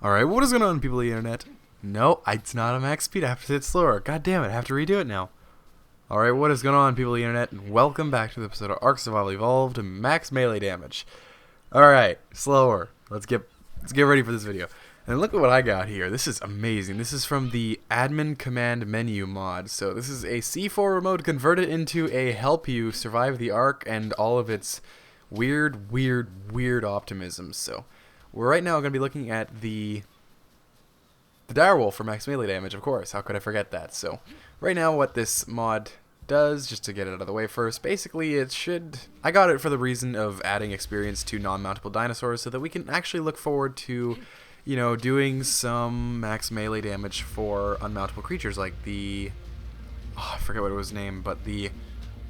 Alright, what is going on, people of the internet? No, it's not a max speed. I have to hit slower. God damn it, I have to redo it now. Alright, what is going on, people of the internet? And welcome back to the episode of Ark Survival Evolved to max melee damage. Alright, slower. Let's get ready for this video. And look at what I got here. This is amazing. This is from the admin command menu mod. So this is a C4 remote converted into a help you survive the Ark and all of its weird optimisms. So we're right now going to be looking at the Direwolf for max melee damage, of course. How could I forget that? So right now what this mod does, just to get it out of the way first, basically I got it for the reason of adding experience to non-mountable dinosaurs so that we can actually look forward to, you know, doing some max melee damage for unmountable creatures like I forget what it was named, but the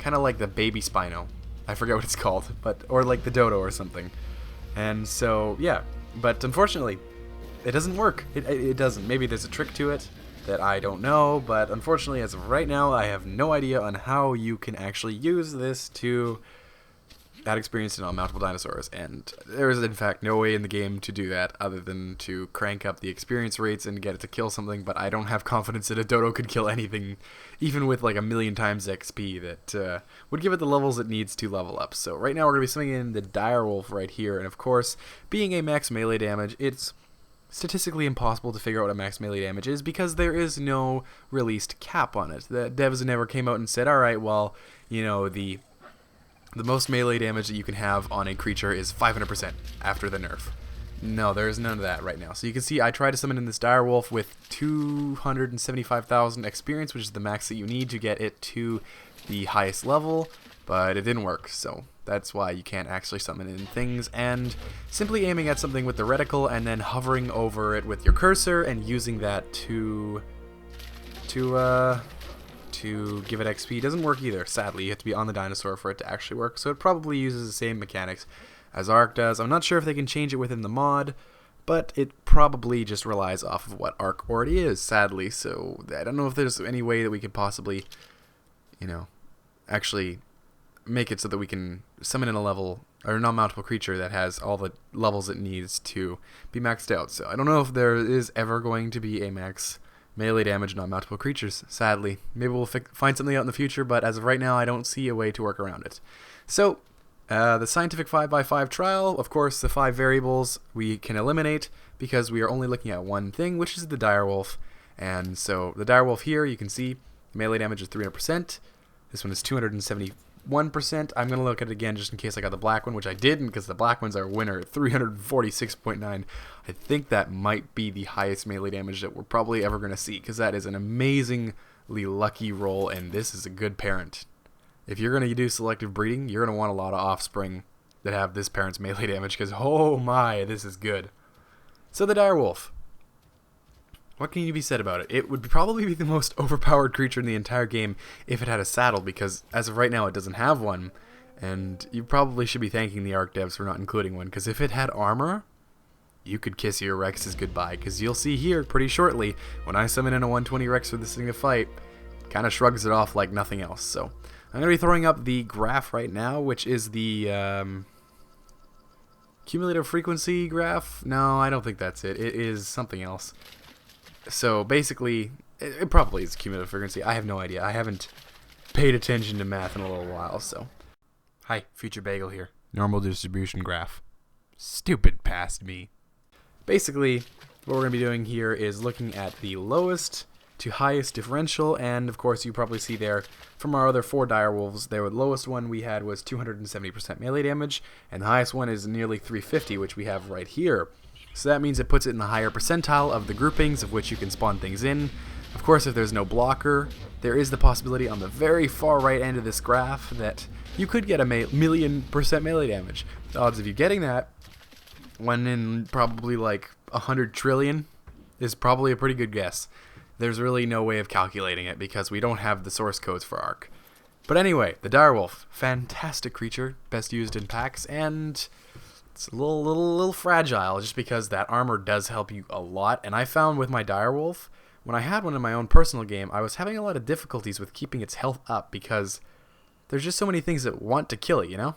kind of like the baby Spino. I forget what it's called, or like the dodo or something. And so, yeah, but unfortunately, it doesn't work. It doesn't. Maybe there's a trick to it that I don't know, but unfortunately, as of right now, I have no idea on how you can actually use this to add experience to non-mountable dinosaurs. And there is, in fact, no way in the game to do that other than to crank up the experience rates and get it to kill something, but I don't have confidence that a dodo could kill anything, even with like 1,000,000 times XP, that would give it the levels it needs to level up. So right now we're going to be swinging in the Direwolf right here, and of course, being a max melee damage, it's statistically impossible to figure out what a max melee damage is because there is no released cap on it. The devs never came out and said, alright, well, you know, the most melee damage that you can have on a creature is 500% after the nerf. No, there is none of that right now. So you can see I tried to summon in this Direwolf with 275,000 experience, which is the max that you need to get it to the highest level, but it didn't work. So that's why you can't actually summon in things, and simply aiming at something with the reticle and then hovering over it with your cursor and using that to give it XP doesn't work either. Sadly, you have to be on the dinosaur for it to actually work, so it probably uses the same mechanics as Ark does. I'm not sure if they can change it within the mod, but it probably just relies off of what Ark already is, sadly. So I don't know if there's any way that we could possibly, you know, actually make it so that we can summon in a level or a non-mountable creature that has all the levels it needs to be maxed out. So I don't know if there is ever going to be a max melee damage non-mountable creatures, sadly. Maybe we'll find something out in the future, but as of right now, I don't see a way to work around it. So the scientific 5x5 trial, of course, the 5 variables we can eliminate because we are only looking at one thing, which is the Direwolf. And so the Direwolf here, you can see melee damage is 300%. This one is 271%. I'm going to look at it again just in case I got the black one, which I didn't because the black one's our winner at 346.9. I think that might be the highest melee damage that we're probably ever going to see because that is an amazingly lucky roll, and this is a good parent. If you're going to do selective breeding, you're going to want a lot of offspring that have this parent's melee damage because, oh my, this is good. So the Direwolf. What can you be said about it? It would probably be the most overpowered creature in the entire game if it had a saddle, because as of right now it doesn't have one, and you probably should be thanking the Ark devs for not including one, because if it had armor, you could kiss your Rexes goodbye, because you'll see here pretty shortly, when I summon in a 120 Rex for this thing to fight, it kind of shrugs it off like nothing else. So I'm going to be throwing up the graph right now, which is the cumulative frequency graph. No, I don't think that's it. It is something else. So basically, it probably is cumulative frequency. I have no idea. I haven't paid attention to math in a little while, so. Hi, Future Bagel here. Normal distribution graph. Stupid past me. Basically, what we're going to be doing here is looking at the lowest to highest differential, and of course you probably see there from our other 4 Direwolves, the lowest one we had was 270% melee damage, and the highest one is nearly 350, which we have right here. So that means it puts it in the higher percentile of the groupings of which you can spawn things in. Of course, if there's no blocker, there is the possibility on the very far right end of this graph that you could get a 1,000,000% melee damage. The odds of you getting that, one in probably like 100 trillion, is probably a pretty good guess. There's really no way of calculating it because we don't have the source codes for Ark. But anyway, the Direwolf, fantastic creature, best used in packs, and it's a little fragile just because that armor does help you a lot. And I found with my Direwolf, when I had one in my own personal game, I was having a lot of difficulties with keeping its health up because there's just so many things that want to kill it, you know?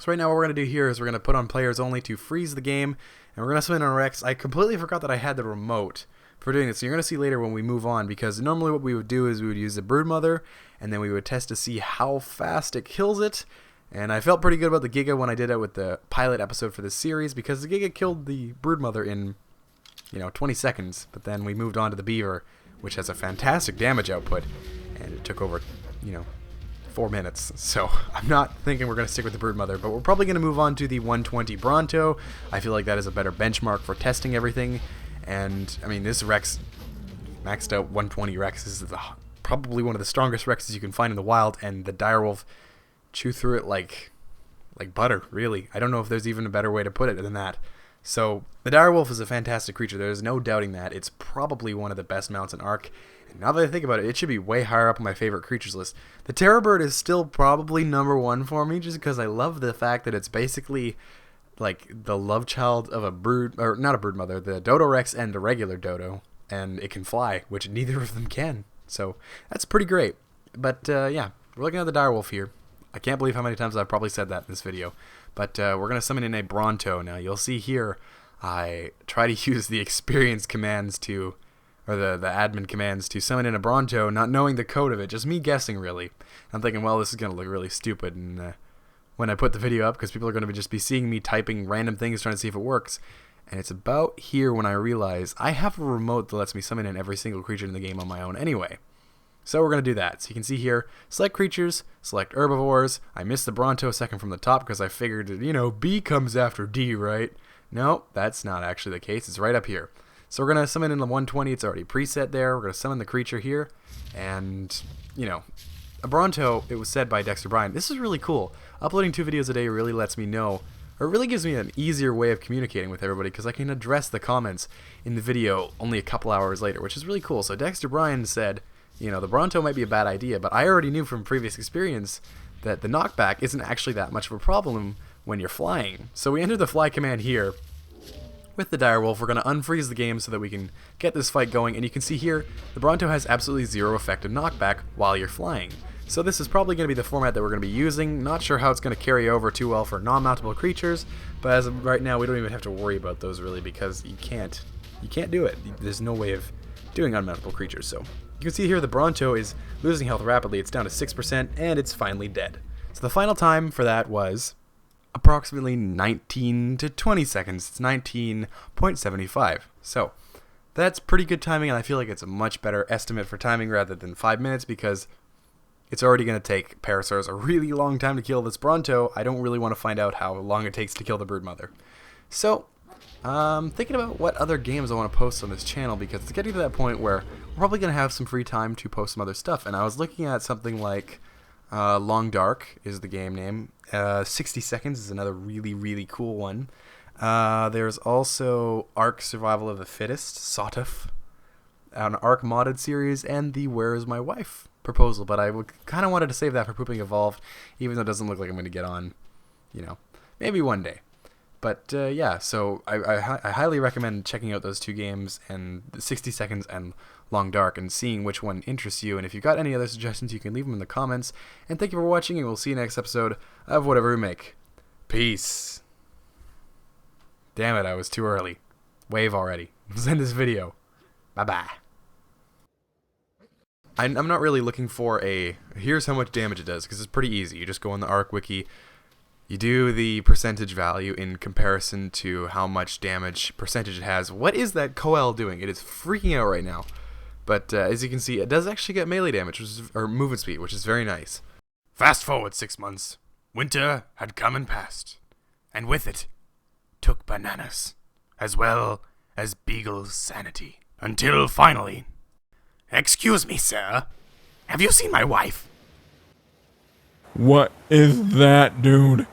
So right now what we're going to do here is we're going to put on players only to freeze the game, and we're going to summon on Rex. I completely forgot that I had the remote for doing this, so you're going to see later when we move on, because normally what we would do is we would use the Broodmother, and then we would test to see how fast it kills it. And I felt pretty good about the Giga when I did it with the pilot episode for this series, because the Giga killed the Broodmother in, 20 seconds. But then we moved on to the Beaver, which has a fantastic damage output, and it took over, 4 minutes. So I'm not thinking we're going to stick with the Broodmother, but we're probably going to move on to the 120 Bronto. I feel like that is a better benchmark for testing everything. And, I mean, this Rex, maxed out 120 Rex, is probably one of the strongest Rexes you can find in the wild, and the Direwolf chew through it like butter, really. I don't know if there's even a better way to put it than that. So the Direwolf is a fantastic creature. There's no doubting that. It's probably one of the best mounts in Ark. And now that I think about it, it should be way higher up on my favorite creatures list. The Terror Bird is still probably #1 for me, just because I love the fact that it's basically like the love child of a brood, or not a Broodmother, the Dodo Rex and the regular Dodo, and it can fly, which neither of them can. So that's pretty great. But yeah, we're looking at the Direwolf here. I can't believe how many times I've probably said that in this video. But we're going to summon in a Bronto. Now, you'll see here, I try to use the experience commands to, or the admin commands to summon in a Bronto, not knowing the code of it, just me guessing, really. I'm thinking, well, this is going to look really stupid and when I put the video up, because people are going to just be seeing me typing random things trying to see if it works. And it's about here when I realize I have a remote that lets me summon in every single creature in the game on my own anyway. So we're going to do that. So you can see here, select creatures, select herbivores. I missed the Bronto a second from the top because I figured, B comes after D, right? No, that's not actually the case. It's right up here. So we're going to summon in the 120. It's already preset there. We're going to summon the creature here. And, a Bronto, it was said by Dexter Bryan, this is really cool. Uploading 2 videos a day really lets me know, or it really gives me an easier way of communicating with everybody, because I can address the comments in the video only a couple hours later, which is really cool. So Dexter Bryan said, the Bronto might be a bad idea, but I already knew from previous experience that the knockback isn't actually that much of a problem when you're flying. So we enter the fly command here with the Direwolf. We're going to unfreeze the game so that we can get this fight going, and you can see here the Bronto has absolutely 0 effective knockback while you're flying. So this is probably going to be the format that we're going to be using. Not sure how it's going to carry over too well for non-mountable creatures, but as of right now we don't even have to worry about those really, because you can't do it. There's no way of doing unmountable creatures. So you can see here the Bronto is losing health rapidly. It's down to 6%, and it's finally dead. So the final time for that was approximately 19 to 20 seconds. It's 19.75. So that's pretty good timing, and I feel like it's a much better estimate for timing rather than 5 minutes, because it's already going to take Parasaurs a really long time to kill this Bronto. I don't really want to find out how long it takes to kill the Broodmother. So thinking about what other games I want to post on this channel, because it's getting to that point where we're probably going to have some free time to post some other stuff. And I was looking at something like Long Dark is the game name. 60 Seconds is another really, really cool one. There's also Ark Survival of the Fittest, SOTF, an Ark modded series, and the Where Is My Wife proposal. But I kind of wanted to save that for Pooping Evolved, even though it doesn't look like I'm going to get on, maybe one day. But yeah, so I highly recommend checking out those 2 games, and 60 Seconds and Long Dark, and seeing which one interests you. And if you've got any other suggestions, you can leave them in the comments. And thank you for watching, and we'll see you next episode of Whatever We Make. Peace. Damn it, I was too early. Wave already. Let's end this video. Bye-bye. I'm not really looking for a here's how much damage it does, because it's pretty easy. You just go on the Ark wiki. You do the percentage value in comparison to how much damage percentage it has. What is that Coel doing? It is freaking out right now. But as you can see, it does actually get melee damage, or movement speed, which is very nice. Fast forward 6 months. Winter had come and passed, and with it took bananas, as well as Beagle's sanity. Until finally... Excuse me, sir. Have you seen my wife? What is that, dude?